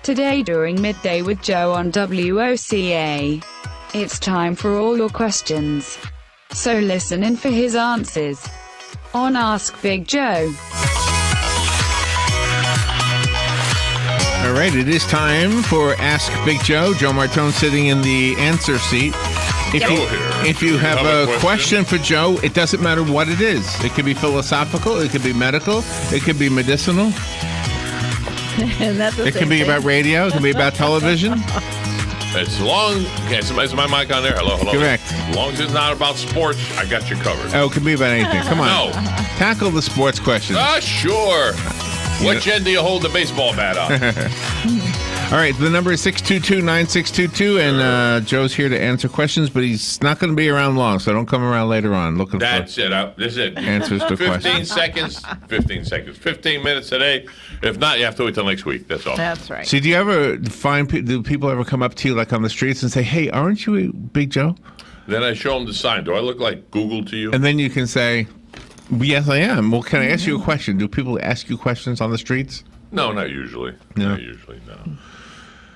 Today during midday with Joe on WOCA. It's time for all your questions. So listen in for his answers on Ask Big Joe. All right, it is time for Ask Big Joe. Joe Martone sitting in the answer seat. If you have a question for Joe, it doesn't matter what it is. It could be philosophical, it could be medical, it could be medicinal. It can be about radio, it can be about television. As long as my mic on there? Hello. Correct. As long as it's not about sports, I got you covered. Oh, it can be about anything. Come on. No. Tackle the sports questions. Sure. What end do you hold the baseball bat on? All right, the number is 622-9622, and Joe's here to answer questions, but he's not going to be around long, so don't come around later on looking That's for it. This is it. answers to 15 questions. 15 seconds. 15 minutes today. If not, you have to wait till next week. That's all. That's right. See, do you ever do people ever come up to you like on the streets and say, hey, aren't you Big Joe? Then I show them the sign. Do I look like Google to you? And then you can say, yes, I am. Well, can I ask you a question? Do people ask you questions on the streets? No, not usually. No. Not usually, no.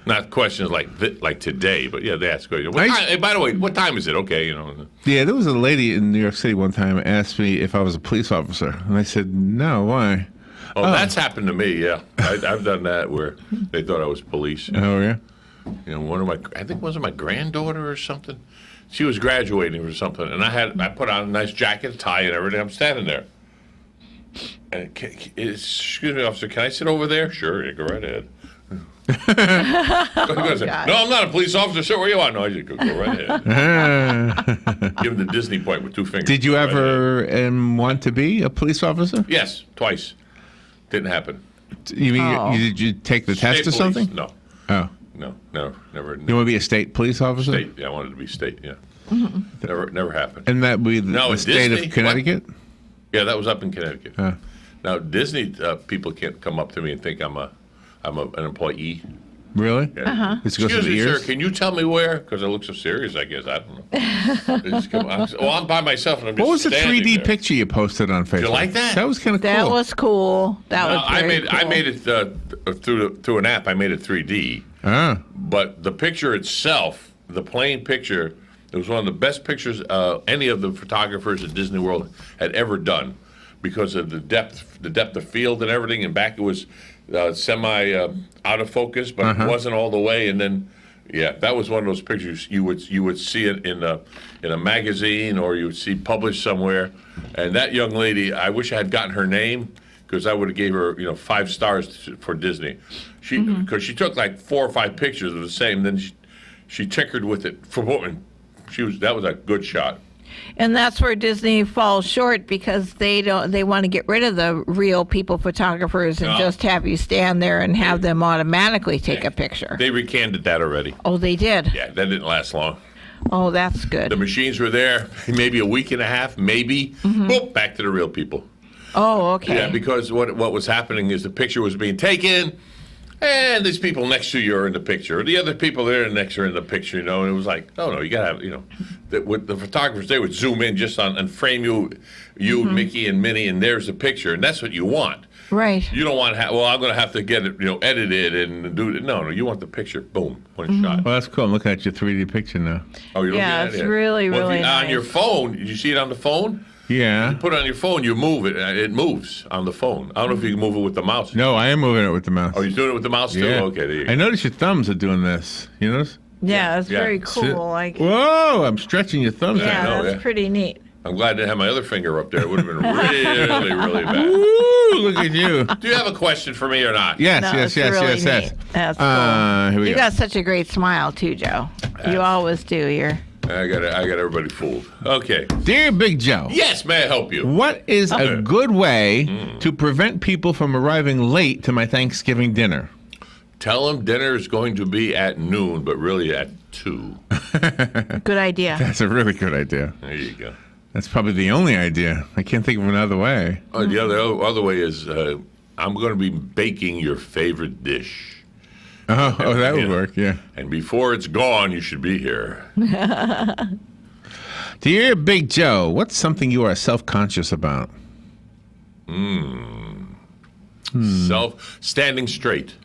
Not questions like today, but yeah, they ask questions. Hey, by the way, what time is it? Okay, Yeah, there was a lady in New York City one time asked me if I was a police officer, and I said, no, why? Oh, that's happened to me, yeah. I've done that where they thought I was police. Oh, yeah? I think was it my granddaughter or something? She was graduating or something, and I put on a nice jacket, a tie, and everything. I'm standing there. And excuse me, officer, can I sit over there? Sure, you go right ahead. No, I'm not a police officer, sir. Where you are? No, I just go right ahead. Give him the Disney point with two fingers. Did you ever want to be a police officer? Yes, twice. Didn't happen. You mean did you take the test or something? No. Oh. No, never. You want to be a state police officer? State, yeah, I wanted to be state, yeah. Never happened. And that would be the state Disney, of Connecticut? What? Yeah, that was up in Connecticut. Now, Disney people can't come up to me and think I'm an employee. Really? Yeah. Excuse me, sir, can you tell me where? Because I look so serious, I guess. I don't know. I'm by myself. And I'm just what was the 3D there. picture you posted on Facebook? Did you like that? That was kind of cool. That was cool. I made it through an app. I made it 3D. But the picture itself, the plain picture, it was one of the best pictures any of the photographers at Disney World had ever done, because of the depth of field and everything. And back it was semi out of focus, but it wasn't all the way. And then, yeah, that was one of those pictures you would see it in a magazine, or you would see published somewhere. And that young lady, I wish I had gotten her name, because I would have gave her 5 stars for Disney. Because she took like 4 or 5 pictures of the same, then she tinkered with it for women. That was a good shot. And that's where Disney falls short, because they want to get rid of the real people photographers and just have you stand there and have them automatically take a picture. They recanted that already. Oh, they did? Yeah, that didn't last long. Oh, that's good. The machines were there maybe a week and a half, maybe. Boop, back to the real people. Oh, okay. Yeah, because what was happening is the picture was being taken, and these people next to you are in the picture. The other people there next are in the picture, and it was like, no, you got to have, with the photographers, they would zoom in just on and frame you, Mickey and Minnie, and there's the picture, and that's what you want. Right. You don't want to I'm going to have to get it, edited and do it. No, you want the picture, boom, one shot. Well, that's cool. I'm looking at your 3D picture now. Oh, you're looking at it? Yeah, it's really, really nice. On your phone, did you see it on the phone? Yeah. You put it on your phone, you move it. It moves on the phone. I don't know if you can move it with the mouse. No, I am moving it with the mouse. Oh, you're doing it with the mouse too? Yeah. Okay, there you go. I notice your thumbs are doing this. You notice? Yeah, it's very cool. Whoa, I'm stretching your thumbs. Yeah, I know, that's pretty neat. I'm glad I didn't have my other finger up there. It would have been really, really bad. Ooh, look at you. Do you have a question for me or not? Yes, No, yes. neat. That's cool. Here we You go. got such a great smile too, Joe. You always do. I got everybody fooled. Okay. Dear Big Joe. Yes, may I help you? What is a good way to prevent people from arriving late to my Thanksgiving dinner? Tell them dinner is going to be at noon, but really at 2. Good idea. That's a really good idea. There you go. That's probably the only idea. I can't think of another way. The other way is I'm going to be baking your favorite dish. Oh, that would work, yeah. And before it's gone, you should be here. Dear Big Joe, what's something you are self-conscious about? Standing straight.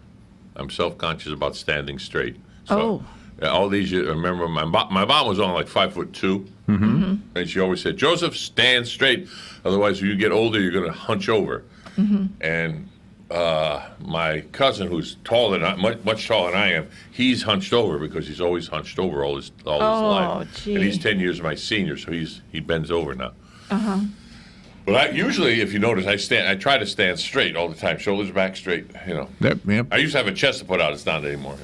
I'm self-conscious about standing straight. So, all these years, I remember my mom was only like 5'2", and she always said, "Joseph, stand straight. Otherwise, when you get older, you're going to hunch over." And my cousin, who's taller than much taller than I am, he's hunched over because he's always hunched over all his life. Gee. And he's 10 years my senior, so he bends over now. But usually, if you notice, I try to stand straight all the time, shoulders back straight. Yep. I used to have a chest to put out. It's not anymore.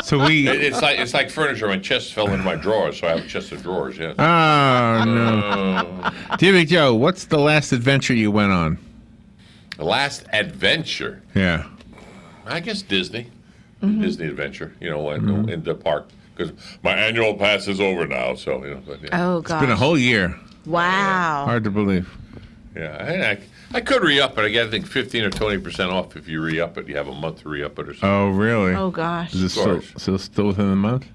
So It's like furniture. My chest fell into my drawers, so I have a chest of drawers. Yeah. Oh no. Dear Big Joe, what's the last adventure you went on? The last adventure. Yeah. I guess Disney. Disney adventure. In the park, because my annual pass is over now. So But, yeah. Oh, It's gosh. been a whole year. Wow. Hard to believe. Yeah, I could re-up it. I get, I think, 15 or 20% off if you re-up it. You have a month to re-up it or something. Oh, really? Oh, gosh. Is this still within the month?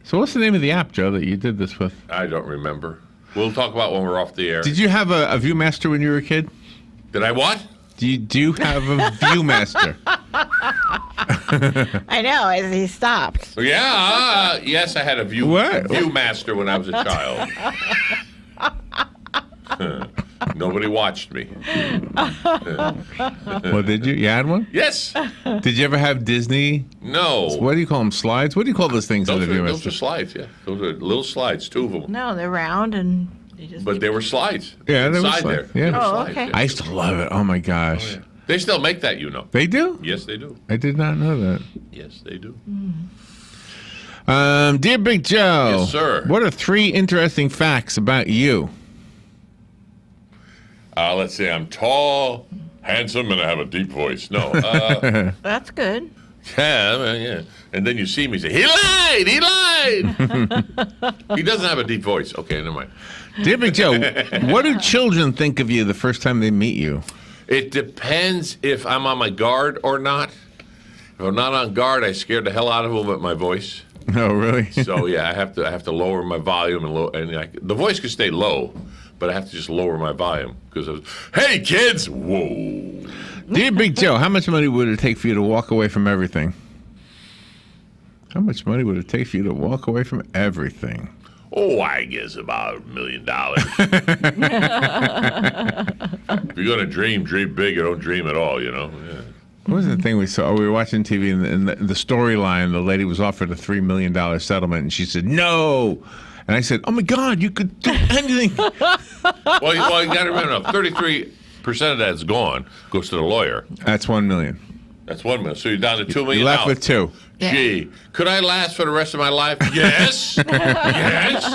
So what's the name of the app, Joe, that you did this with? I don't remember. We'll talk about when we're off the air. Did you have a Viewmaster when you were a kid? Did I what? Do you have a Viewmaster? I know, as he stopped. Yeah, yes, I had a Viewmaster when I was a child. Nobody watched me. Well, did you? You had one? Yes. Did you ever have Disney? No. What do you call them? Slides? What do you call those things? Those are slides, yeah. Those are little slides, 2 of them. No, they're round and they just. But they were slides. Yeah, they were Inside slides. there. Yeah. They were Oh, slides, okay. yeah. I used to love it. Oh my gosh. Oh, yeah. They still make that, They do? Yes, they do. I did not know that. Yes, they do. Dear Big Joe. Yes, sir. What are 3 interesting facts about you? Let's see. I'm tall, handsome, and I have a deep voice. No. That's good. Yeah. And then you see me say, "He lied! He lied!" He doesn't have a deep voice. Okay, never mind. Dear Big Joe, what do children think of you the first time they meet you? It depends if I'm on my guard or not. If I'm not on guard, I scared the hell out of them with my voice. Oh, really? So yeah, I have to lower my volume and the voice can stay low, but I have to just lower my volume because hey kids, whoa. Dear Big Joe, how much money would it take for you to walk away from everything? How much money would it take for you to walk away from everything? Oh, I guess about $1 million. If you're gonna dream big or don't dream at all, Yeah. What was the thing we saw? We were watching TV, and the storyline, the lady was offered a $3 million settlement, and she said, no. And I said, oh, my God, you could do anything. Well, you got to remember, 33% of that's gone, goes to the lawyer. That's $1 million. That's $1 million. So you're down to $2 million. You're left with 2. Gee, could I last for the rest of my life? Yes. Yes.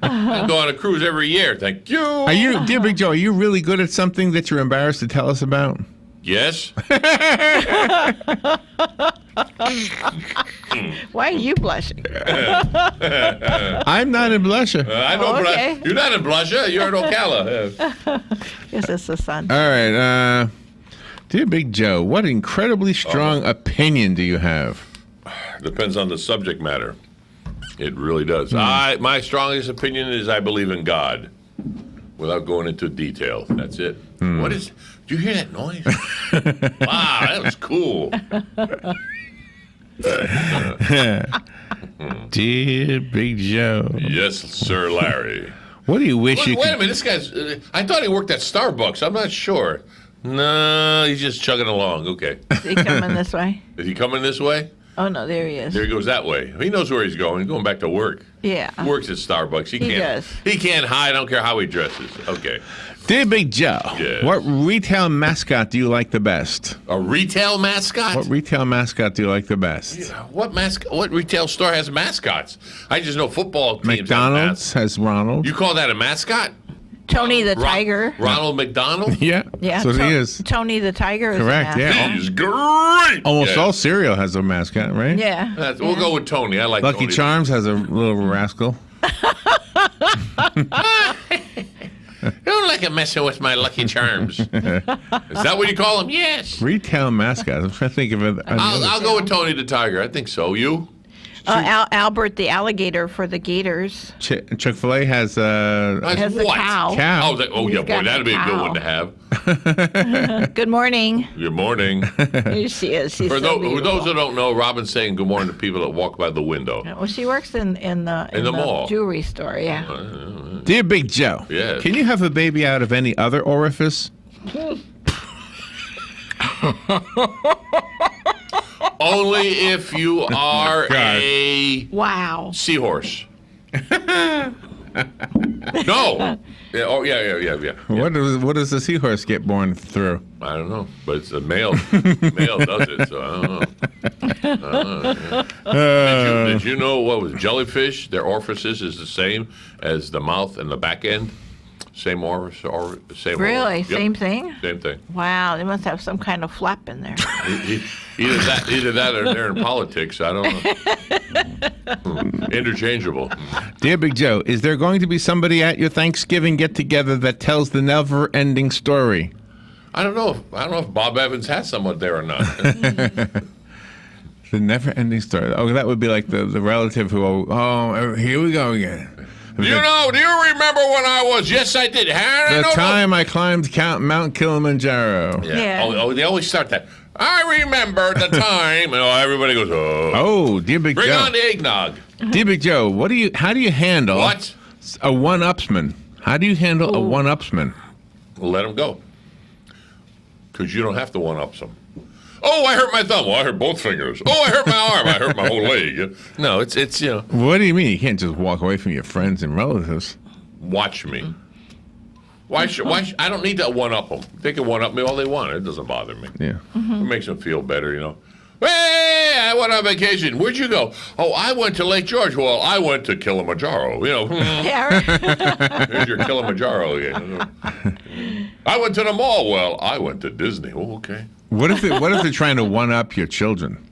I go on a cruise every year. Thank you. Dear Big Joe, are you really good at something that you're embarrassed to tell us about? Yes. Why are you blushing? I'm not a blusher. I know, okay. You're not in Blusher. You're in Ocala. Yes, it's the sun. All right. Dear Big Joe, what incredibly strong opinion do you have? Depends on the subject matter. It really does. My strongest opinion is I believe in God. Without going into detail. That's it. What is... Do you hear that noise? Wow, that was cool. Dear Big Joe. Yes, Sir Larry. What do you wish Wait a minute, this guy's... I thought he worked at Starbucks. I'm not sure. No, he's just chugging along. Okay. Is he coming this way? Is he coming this way? Oh, no, there he is. There he goes that way. He knows where he's going. He's going back to work. Yeah. He works at Starbucks. He does. He can't hide. I don't care how he dresses. Okay. Dear Big Joe, Yes. what retail mascot do you like the best? A retail mascot? What retail mascot do you like the best? Yeah, what retail store has mascots? I just know football teams McDonald's have has Ronald. You call that a mascot? Tony the Tiger. Ronald McDonald? Yeah, Yeah. that's what he is. Tony the Tiger is Correct, a mascot. yeah. He's great. Almost Yeah. all cereal has a mascot, right? Yeah. We'll go with Tony. I like Lucky Tony. Charms has a little rascal. You don't like it messing with my Lucky Charms. Is that what you call them? Yes. Retail mascots. I'm trying to think of it. I'll go with Tony the Tiger. I think so. You? Albert the alligator for the Gators. Chick-fil-A has Has a what? cow. Cow. I was like, oh, He's yeah, boy, got that'd be a good cow. one to have. Good morning. Good morning. Here she is. She's For so those beautiful. who don't know, Robin's saying good morning to people that walk by the window. Well, she works in the mall. jewelry store. Yeah. Dear Big Joe, Yes. can you have a baby out of any other orifice? Only if you are God. a Wow. seahorse. No. Yeah, oh, yeah. What does the seahorse get born through? I don't know, but it's a male. Male does it, so I don't know. Did you know what was jellyfish? Their orifices is the same as the mouth and the back end. Same orifice. Same. Really? Yep. Same thing? Same thing. Wow. They must have some kind of flap in there. Either that, or they're in politics. I don't know. Interchangeable. Dear Big Joe, is there going to be somebody at your Thanksgiving get-together that tells the never-ending story? I don't know. If Bob Evans has someone there or not. The never-ending story. Oh, that would be like the relative who, here we go again. Do you remember when I was? Yes, I did. The time I climbed Mount Kilimanjaro. Yeah. Oh, they always start that. I remember the time. Everybody goes, oh. Oh, dear Big Bring Joe. on the eggnog. Dear Big Joe, how do you handle What? a one-upsman? How do you handle a one-upsman? Let them go. Because you don't have to one-up them. Oh, I hurt my thumb. Well, I hurt both fingers. Oh, I hurt my arm. I hurt my whole leg. No, it's What do you mean? You can't just walk away from your friends and relatives. watch me. Why I don't need to one-up them. They can one-up me all they want. It doesn't bother me. Yeah. It makes them feel better, Hey, I went on vacation. Where'd you go? Oh, I went to Lake George. Well, I went to Kilimanjaro. Yeah. Here's your Kilimanjaro again. I went to the mall. Well, I went to Disney. Oh, okay. What if they're trying to one-up your children?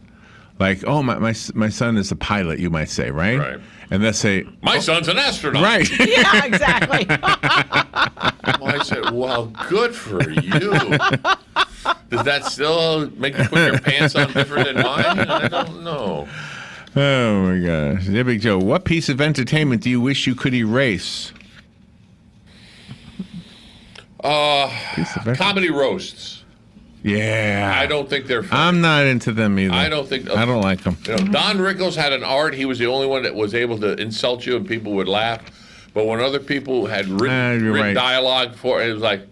Like, oh, my son is a pilot, you might say, right? Right. And they'll say, My son's an astronaut. right. Yeah, exactly. I said, well, good for you. Does that still make you put your pants on different than mine? I don't know. Oh, my gosh. Dear Big Joe, what piece of entertainment do you wish you could erase? Comedy roasts. Yeah. I don't think they're funny. I'm not into them either. I don't think. I don't like them. Don Rickles had an art. He was the only one that was able to insult you and people would laugh. But when other people had written right. dialogue for it, was like,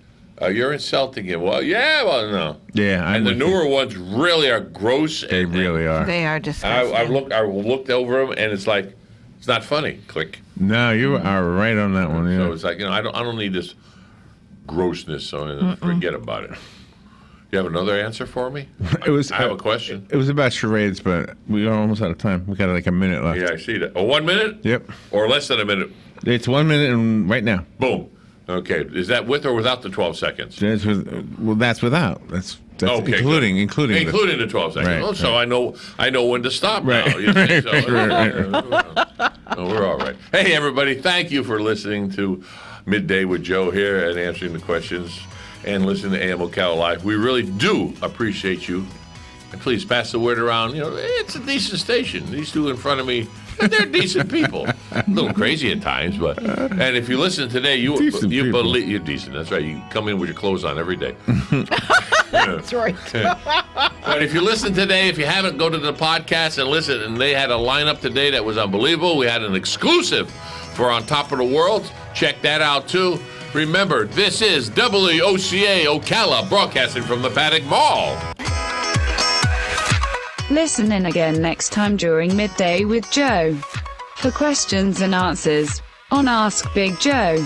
you're insulting him. Well, no. Yeah. I'm And the with you. newer ones really are gross. They really are. They are disgusting. I looked over them, and it's like, it's not funny. Click. No, you are right on that one. Yeah. So it's like, I don't need this grossness. So forget about it. You have another answer for me? I have a question. It was about charades, but we are almost out of time. We got like a minute left. Yeah, I see that. 1 minute? Yep. Or less than a minute? It's 1 minute and right now. Boom. Okay. Is that with or without the 12 seconds? That's without. That's Okay, including Including the 12 seconds. Right, Oh, so I know when to stop Right. now. You see, so, Right. we're all right. Hey, everybody. Thank you for listening to Midday with Joe here and answering the questions and listening to AM Ocala Live. We really do appreciate you. And please pass the word around. It's a decent station. These two in front of me, they're decent people. A little crazy at times, but and if you listen today, you people. believe you're decent. That's right. You come in with your clothes on every day. That's right. But if you listen today, if you haven't, go to the podcast and listen. And they had a lineup today that was unbelievable. We had an exclusive for On Top of the World. Check that out too. Remember, this is WOCA Ocala, broadcasting from the Paddock Mall. Listen in again next time during Midday with Joe for questions and answers on Ask Big Joe.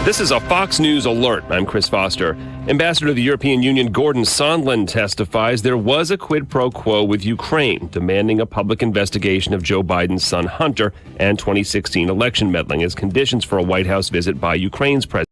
This is a Fox News alert. I'm Chris Foster. Ambassador to the European Union Gordon Sondland testifies there was a quid pro quo with Ukraine, demanding a public investigation of Joe Biden's son Hunter and 2016 election meddling as conditions for a White House visit by Ukraine's president.